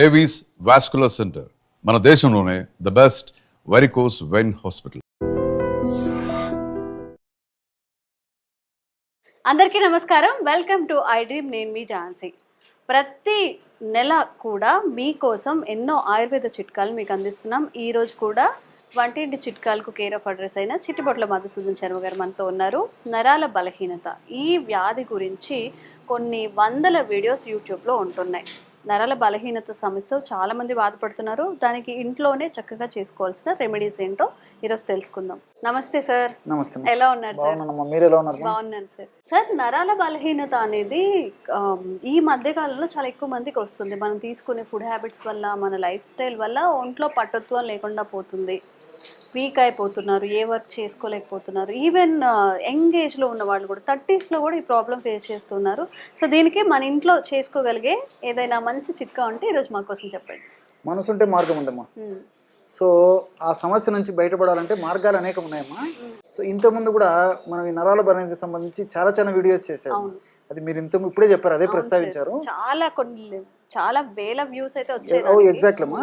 Avis vascular centre మన దేశంలోనే the best varicose vein hospital. అందరికీ నమస్కారం. Welcome to I dream. నేను మీ ఝాన్సీ. ప్రతి నెల కూడా మీకోసం ఎన్నో ఆయుర్వేద చిట్కాలు మీకు అందిస్తున్నాం. ఈరోజు కూడా వంటింటి చిట్కాలకు కేర్ ఆఫ్ అడ్రస్ అయిన చిట్టిబొట్ల మధుసూదన్ శర్మ గారు మనతో ఉన్నారు. నరాల బలహీనత ఈ వ్యాధి గురించి కొన్ని వందల వీడియోస్ యూట్యూబ్లో ఉంటున్నాయి. నరాల బలహీనత సమస్యతో చాలామంది బాధపడుతున్నారు. దానికి ఇంట్లోనే చక్కగా చేసుకోవాల్సిన రెమెడీస్ ఏంటో ఈరోజు తెలుసుకుందాం. నమస్తే సార్. నమస్తే. ఎలా ఉన్నారు సార్? మీరు ఎలా ఉన్నారు? బాగున్నాను సార్. సార్, నరాల బలహీనత అనేది ఈ మధ్య కాలంలో చాలా ఎక్కువ మందికి వస్తుంది. మనం తీసుకునే ఫుడ్ హ్యాబిట్స్ వల్ల, మన లైఫ్ స్టైల్ వల్ల ఒంట్లో పట్టుత్వం లేకుండా పోతుంది. వీక్ అయిపోతున్నారు, ఏ వర్క్ చేసుకోలేకపోతున్నారు. ఈవెన్ యంగ్ ఏజ్లో ఉన్న వాళ్ళు కూడా 30sలో కూడా ఈ ప్రాబ్లం ఫేస్ చేస్తున్నారు. సో దీనికి మన ఇంట్లో చేసుకోగలిగే ఏదైనా మంచి చిట్కా ఉంటే ఈరోజు మా కోసం చెప్పండి. మనసుంటే మార్గం ఉందమ్మా. సో ఆ సమస్య నుంచి బయటపడాలంటే మార్గాలు అనేకం ఉన్నాయమ్మా. సో ఇంతకుముందు కూడా మనం ఈ నరాల బలహీనతకి సంబంధించి చాలా వీడియోస్ చేసాము. అది మీరు ఇప్పుడే చెప్పారు, అదే ప్రస్తావించారు. చాలా వేల వ్యూస్ అయితే వచ్చాయి. ఎగ్జాక్ట్లీ అమ్మా.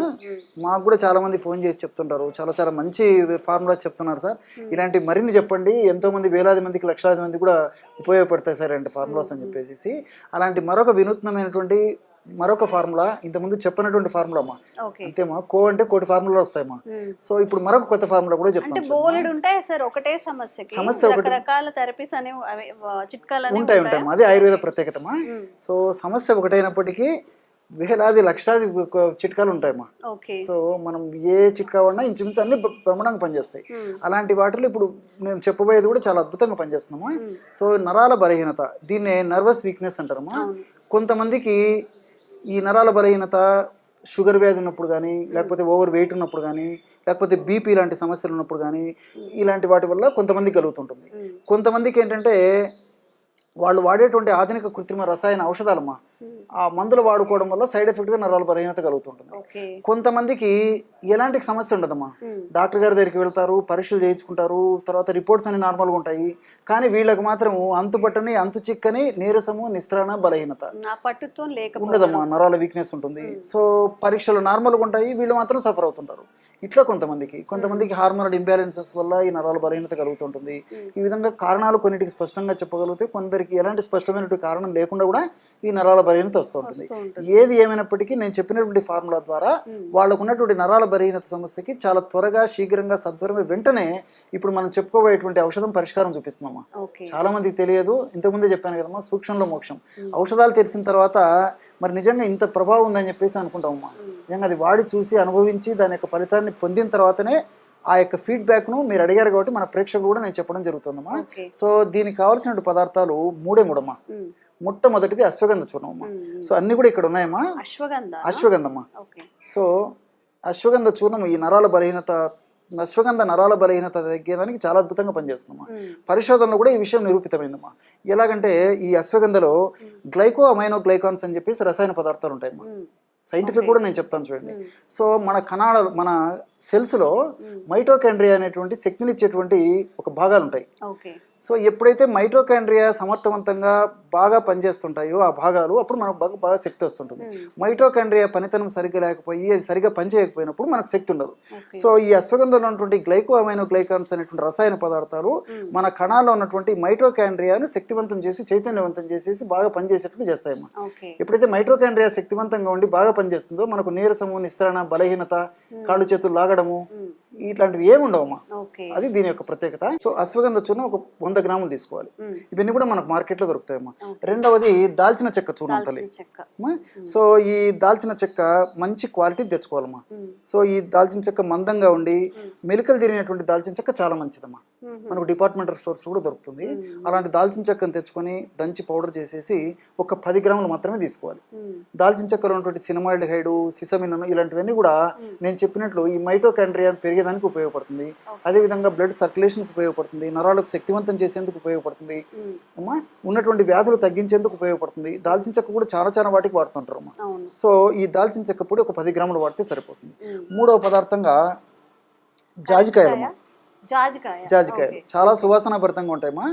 మాకు కూడా చాలా మంది ఫోన్ చేసి చెప్తుంటారు, చాలా మంచి ఫార్ములా చెప్తున్నారు సార్, ఇలాంటి మరిన్ని చెప్పండి, ఎంతో మంది వేలాది మందికి లక్షలాది మంది కూడా ఉపయోగపడతాయి సార్ ఇలాంటి ఫార్ములాస్ అని చెప్పేసి. అలాంటి మరొక వినూత్నమైనటువంటి మరొక ఫార్ములా, ఇంతకుముందు చెప్పినటువంటి ఫార్ములా అమ్మా. అంతేమా, అంటే కోటి ఫార్ములా వస్తాయమ్మా. సో ఇప్పుడు మరొక కొత్త ఫార్ములా కూడా చెప్తాను. సమస్య ఉంటాయి, అది ఆయుర్వేద ప్రత్యేకతమా. సో సమస్య ఒకటైనప్పటికీ వేలాది లక్షలాది చిట్కాలు ఉంటాయమ్మా. సో మనం ఏ చిట్కా వాడినా ఇంచుమించు అన్ని బ్రహ్మాండంగా పనిచేస్తాయి. అలాంటి వాటిలో ఇప్పుడు నేను చెప్పబోయేది కూడా చాలా అద్భుతంగా పనిచేస్తున్నామా. సో నరాల బలహీనత, దీన్నే నర్వస్ వీక్నెస్ అంటారమ్మా. కొంతమందికి ఈ నరాల బలహీనత షుగర్ వ్యాధి ఉన్నప్పుడు కానీ, లేకపోతే ఓవర్ వెయిట్ ఉన్నప్పుడు కానీ, లేకపోతే బీపీ లాంటి సమస్యలు ఉన్నప్పుడు కానీ, ఇలాంటి వాటి వల్ల కొంతమందికి కలుగుతుంటుంది. కొంతమందికి ఏంటంటే వాళ్ళు వాడేటువంటి ఆధునిక కృత్రిమ రసాయన ఔషధాలమ్మా, ఆ మందులు వాడుకోవడం వల్ల సైడ్ ఎఫెక్ట్గా నరాల బలహీనత కలుగుతుంటుంది. కొంతమందికి ఎలాంటి సమస్య ఉండదమ్మా, డాక్టర్ గారి దగ్గరికి వెళ్తారు, పరీక్షలు చేయించుకుంటారు, తర్వాత రిపోర్ట్స్ అన్ని నార్మల్గా ఉంటాయి. కానీ వీళ్ళకి మాత్రం అంతుపట్టని, అంతు చిక్కని నీరసము, నిస్త్రాణ, బలహీనత ఉండదమ్మా, నరాల వీక్నెస్ ఉంటుంది. సో పరీక్షలు నార్మల్గా ఉంటాయి, వీళ్ళు మాత్రం సఫర్ అవుతుంటారు. ఇట్లా కొంతమందికి హార్మోనల్ ఇంబ్యాలెన్సెస్ వల్ల ఈ నరాల బలహీనత కలుగుతుంటుంది. ఈ విధంగా కారణాలు కొన్నిటికి స్పష్టంగా చెప్పగలిగితే, కొందరికి ఎలాంటి స్పష్టమైన కారణం లేకుండా కూడా ఈ నరాల బలహీనత వస్తూ ఉంటుంది. ఏది ఏమైనప్పటికీ నేను చెప్పినటువంటి ఫార్ములా ద్వారా వాళ్ళకు ఉన్నటువంటి నరాల బలహీనత సమస్యకి చాలా త్వరగా, శీఘ్రంగా, సత్వరమే, వెంటనే ఇప్పుడు మనం చెప్పుకోబోయేటువంటి ఔషధం పరిష్కారం చూపిస్తున్నామా. చాలా మందికి తెలియదు, ఇంతకుముందే చెప్పాను కదమ్మా, సూక్ష్మంలో మోక్షం. ఔషధాలు తెలిసిన తర్వాత మరి నిజంగా ఇంత ప్రభావం ఉందని చెప్పేసి అనుకుంటామమ్మా. నిజంగా అది వాడి చూసి, అనుభవించి, దాని యొక్క ఫలితాన్ని పొందిన తర్వాతనే ఆ యొక్క ఫీడ్బ్యాక్ను మీరు అడిగారు కాబట్టి మన ప్రేక్షకులు కూడా నేను చెప్పడం జరుగుతుందమ్మా. సో దీనికి కావాల్సిన పదార్థాలు మూడమ్మా. మొట్టమొదటిది అశ్వగంధ చూర్ణం అమ్మా. సో అన్ని కూడా ఇక్కడ ఉన్నాయమ్మా. అశ్వగంధమ్మా. సో అశ్వగంధ చూర్ణం ఈ నరాల బలహీనత తగ్గేదానికి చాలా అద్భుతంగా పనిచేస్తుందమ్మా. పరిశోధనలో కూడా ఈ విషయం నిరూపితమైందమ్మా. ఎలాగంటే ఈ అశ్వగంధలో గ్లైకో అమైనో గ్లైకాన్స్ అని చెప్పేసి రసాయన పదార్థాలు ఉంటాయమ్మా. సైంటిఫిక్ కూడా నేను చెప్తాను చూడండి. సో మన సెల్స్లో మైటోకాండ్రియా అనేటువంటి శక్తినిచ్చేటువంటి ఒక భాగాలు ఉంటాయి. సో ఎప్పుడైతే మైటోకాండ్రియా సమర్థవంతంగా బాగా పనిచేస్తుంటాయో ఆ భాగాలు, అప్పుడు మనకు బాగా శక్తి వస్తుంటుంది. మైటోకాండ్రియా పనితనం సరిగ్గా లేకపోయి, అది సరిగ్గా పనిచేయకపోయినప్పుడు మనకు శక్తి ఉండదు. సో ఈ అశ్వగంధంలో ఉన్నటువంటి గ్లైకో అమైనో గ్లైకాన్స్ అనేటువంటి రసాయన పదార్థాలు మన కణాల్లో ఉన్నటువంటి మైటోకాండ్రియాను శక్తివంతం చేసి, చైతన్యవంతం చేసేసి బాగా పనిచేసేట్టుగా చేస్తాయమ్మా. ఎప్పుడైతే మైటోకాండ్రియా శక్తివంతంగా ఉండి బాగా పనిచేస్తుందో మనకు నీరసము, నిస్త్రాణ, బలహీనత, కాళ్ళు చేతులు లాగడము, ఇట్లాంటివి ఏమి ఉండవమ్మా. అది దీని యొక్క ప్రత్యేకత. సో అశ్వగంధ చూర్ణం ఒక 100 గ్రాములు తీసుకోవాలి. ఇవన్నీ కూడా మనకు మార్కెట్లో దొరుకుతాయమ్మా. రెండవది దాల్చిన చెక్క చూర్ణం తల్లి. సో ఈ దాల్చిన చెక్క మంచి క్వాలిటీ తెచ్చుకోవాలమ్మా. సో ఈ దాల్చిన చెక్క మందంగా ఉండి మెలికలు తిరిగినటువంటి దాల్చిన చెక్క చాలా మంచిదమ్మా. మనకు డిపార్ట్మెంటల్ స్టోర్స్ కూడా దొరుకుతుంది. అలాంటి దాల్చిన చెక్కను తెచ్చుకొని దంచి పౌడర్ చేసేసి ఒక 10 గ్రాములు మాత్రమే తీసుకోవాలి. దాల్చిన చెక్కలో ఉన్నటువంటి సినమాల్డిహైడ్, సిసమిన్ ఇలాంటివన్నీ కూడా నేను చెప్పినట్లు ఈ మైటోకాండ్రియా పెరిగేదానికి ఉపయోగపడుతుంది. అదేవిధంగా బ్లడ్ సర్క్యులేషన్కి ఉపయోగపడుతుంది, నరాలకు శక్తివంతం చేసేందుకు ఉపయోగపడుతుంది అమ్మా, ఉన్నటువంటి వ్యాధులు తగ్గించేందుకు ఉపయోగపడుతుంది. దాల్చిన చెక్క కూడా చాలా వాటికి వాడుతుంటారు అమ్మా. సో ఈ దాల్చిన చెక్క పొడి ఒక 10 గ్రాములు వాడితే సరిపోతుంది. మూడవ పదార్థంగా జాజికాయలమ్మా. జాజికాయలు చాలా సువాసన భరితంగా ఉంటాయమ్మా.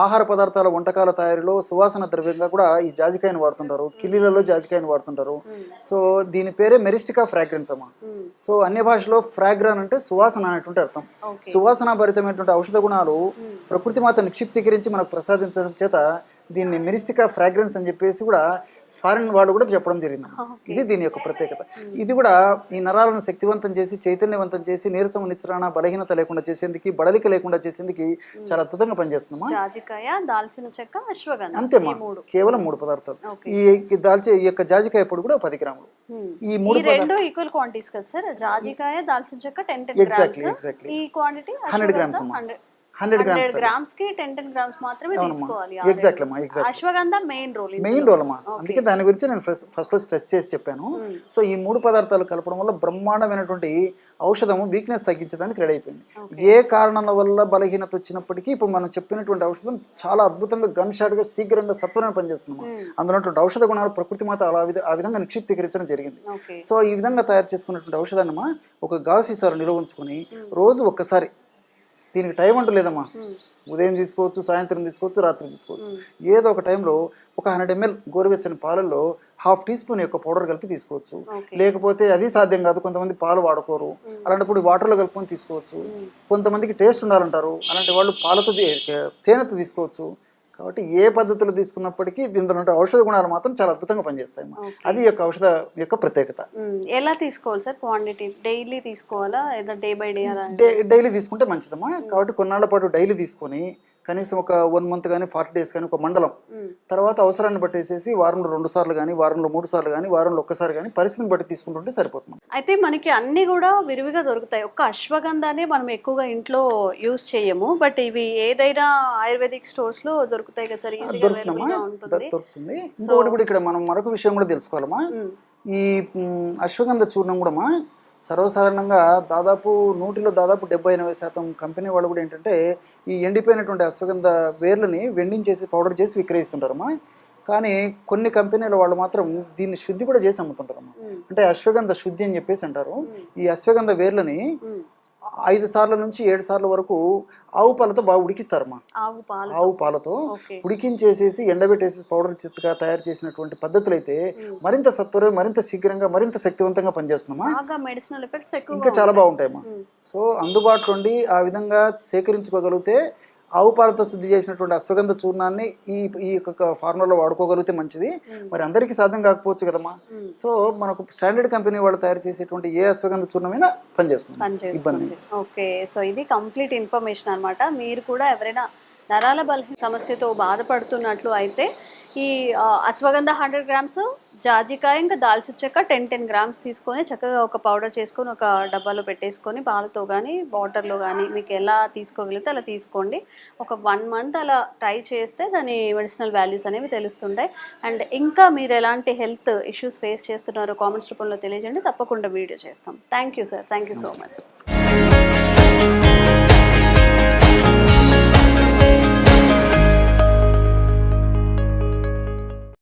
ఆహార పదార్థాల వంటకాల తయారీలో సువాసన ద్రవ్యంగా కూడా ఈ జాజికాయను వాడుతుంటారు, కిల్లీలలో జాజికాయను వాడుతుంటారు. సో దీని పేరే మెరిస్టికా ఫ్రాగ్రెన్స్ అమ్మా. సో అన్య భాషలో ఫ్రాగ్రాన్ అంటే సువాసన అనేటువంటి అర్థం. సువాసన భరితమైనటువంటి ఔషధ గుణాలు ప్రకృతి మాత నిక్షిప్తీకరించి మనకు ప్రసాదించడం చేత దీన్ని మెరిస్టికా ఫ్రాగ్రెన్స్ అని చెప్పేసి కూడా ఫారిన్ వాళ్ళు కూడా చెప్పడం జరిగింది. ఇది దీని యొక్క ప్రత్యేకత. ఇది కూడా ఈ నరాలను శక్తివంతం చేసి చైతన్యవంతం చేసి నీరసం నిత్రాణ బలహీనత లేకుండా చేసేందుకు బడలిక లేకుండా చేసేందుకు చాలా అద్భుతంగా పనిచేస్తుందమ్మా. జాజికాయ, దాల్చిన చెక్క, అశ్వగంధ అంతేమ్మా, కేవలం 3 పదార్థాలు. ఈ యొక్క జాజికాయ పొడి కూడా 10 గ్రాములు. ఈ 3 ఈక్వల్ క్వాంటిటీస్ కదా సార్? జాజికాయ, దాల్చిన చెక్క 10 గ్రామ్స్, ఈ క్వాంటిటీ 100 గ్రామ్స్ 100 గ్రామ్స్ కి 10 గ్రామ్స్ మాత్రమే తీసుకోవాలి. ఎగ్జాక్ట్లీ అశ్వగంధ మెయిన్ రోల్ అమ్మా. అందుకే దాని గురించి నేను ఫస్ట్ స్ట్రెస్ చేసి చెప్పాను. సో ఈ 3 పదార్థాలు కలపడం వల్ల బ్రహ్మాండమైనటువంటి ఔషధము వీక్నెస్ తగ్గించడానికి రెడీ అయిపోయింది. ఏ కారణాల వల్ల బలహీనత వచ్చినప్పటికీ ఇప్పుడు మనం చెప్పినటువంటి ఔషధం చాలా అద్భుతంగా గన్ షాట్ గా శీఘ్రంగా సత్వరమే పనిచేస్తున్నాం. అందులో ఔషధ గుణాలు ప్రకృతి మాత ఆ విధంగా నిక్షిప్తీకరించడం జరిగింది. సో ఈ విధంగా తయారు చేసుకున్నటువంటి ఔషధాన్ని ఒక గాజు సీసాలో నిల్వ ఉంచుకొని రోజు ఒక్కసారి, దీనికి టైం అంటూ లేదమ్మా, ఉదయం తీసుకోవచ్చు, సాయంత్రం తీసుకోవచ్చు, రాత్రి తీసుకోవచ్చు, ఏదో ఒక టైంలో ఒక 100 ml గోరువెచ్చని పాలల్లో 1/2 టీ స్పూన్ యొక్క పౌడర్ కలిపి తీసుకోవచ్చు. లేకపోతే అది సాధ్యం కాదు, కొంతమంది పాలు వాడుకోరు, అలాంటప్పుడు వాటర్లో కలుపుకొని తీసుకోవచ్చు. కొంతమందికి టేస్ట్ ఉండాలంటారు, అలాంటి వాళ్ళు పాలతో తేనెతో తీసుకోవచ్చు. కాబట్టి ఏ పద్ధతులు తీసుకున్నప్పటికీ దీంట్లో ఔషధ గుణాలు మాత్రం చాలా అద్భుతంగా పనిచేస్తాయి. అది యొక్క ఔషధ యొక్క ప్రత్యేకత. ఎలా తీసుకోవాలి సార్? క్వాంటిటీ డైలీ తీసుకోవాలా, డే బై డే? డైలీ తీసుకుంటే మంచిదమ్మా. కాబట్టి కొన్నాళ్ళ పాటు డైలీ తీసుకొని కనీసం ఒక 1 month కానీ 40 days కానీ ఒక మండలం తర్వాత అవసరాన్ని బట్టేసేసి వారంలో 2 సార్లు కానీ, వారంలో 3 సార్లు కానీ, వారంలో 1 సారి కానీ పరిస్థితిని బట్టి తీసుకుంటుంటే సరిపోతుంది. అయితే మనకి అన్ని కూడా విరివిగా దొరుకుతాయి. ఒక్క అశ్వగంధానే మనం ఎక్కువగా ఇంట్లో యూజ్ చేయము, బట్ ఇవి ఏదైనా ఆయుర్వేదిక్ స్టోర్స్ లో దొరుకుతాయి కదా సార్? దొరుకుతుంది. ఇంకొకటి కూడా ఇక్కడ మనం మరొక విషయం కూడా తెలుసుకోవాలమ్మా. ఈ అశ్వగంధ చూర్ణం కూడా సర్వసాధారణంగా దాదాపు 100లో దాదాపు 70-80% కంపెనీ వాళ్ళు కూడా ఏంటంటే ఈ ఎండిపోయినటువంటి అశ్వగంధ వేర్లని వెండించేసి పౌడర్ చేసి విక్రయిస్తుంటారమ్మా. కానీ కొన్ని కంపెనీల వాళ్ళు మాత్రం దీన్ని శుద్ధి కూడా చేసి అమ్ముతుంటారమ్మా. అంటే అశ్వగంధ శుద్ధి అని చెప్పేసి అంటారు. ఈ అశ్వగంధ వేర్లని 5 సార్ల నుంచి 7 సార్ల వరకు ఆవు పాలతో బాగా ఉడికిస్తారమ్మా. ఆవు పాలతో ఉడికించేసేసి ఎండబెట్టేసి పౌడర్ చిత్తుగా తయారు చేసినటువంటి పద్ధతులు అయితే మరింత సత్వరం, మరింత శీఘ్రంగా, మరింత శక్తివంతంగా పనిచేస్తున్నామా. ఇంకా చాలా బాగుంటాయమ్మా. సో అందుబాటులో ఉండి ఆ విధంగా సేకరించుకోగలిగితే ఆవు పాలతో శుద్ధి చేసినటువంటి అశ్వగంధ చూర్ణాన్ని ఈ యొక్క ఫార్ములాలో వాడుకోగలిగితే మంచిది. మరి అందరికీ సాధ్యం కాకపోవచ్చు కదమ్మా. సో మనకు స్టాండర్డ్ కంపెనీ వాళ్ళు తయారు చేసేటువంటి ఏ అశ్వగంధ చూర్ణమైనా పనిచేస్తుంది, ఇబ్బంది. ఓకే, సో ఇది కంప్లీట్ ఇన్ఫర్మేషన్ అన్నమాట. మీరు కూడా ఎవరైనా నరాల బలహీన సమస్యతో బాధపడుతున్నట్లు అయితే ఈ అశ్వగంధ 100 గ్రామ్స్, జాజికాయ ఇంకా దాల్చిన చెక్క 10 గ్రామ్స్ తీసుకొని చక్కగా ఒక పౌడర్ చేసుకొని ఒక డబ్బాలో పెట్టేసుకొని పాలతో కానీ వాటర్లో కానీ మీకు ఎలా తీసుకోగలిగితే అలా తీసుకోండి. ఒక 1 month అలా ట్రై చేస్తే దాని మెడిసినల్ వాల్యూస్ అనేవి తెలుస్తుంటాయి. అండ్ ఇంకా మీరు ఎలాంటి హెల్త్ ఇష్యూస్ ఫేస్ చేస్తున్నారో కామెంట్స్ రూపంలో తెలియజేయండి, తప్పకుండా వీడియో చేస్తాం. Thank you sir, thank you so much.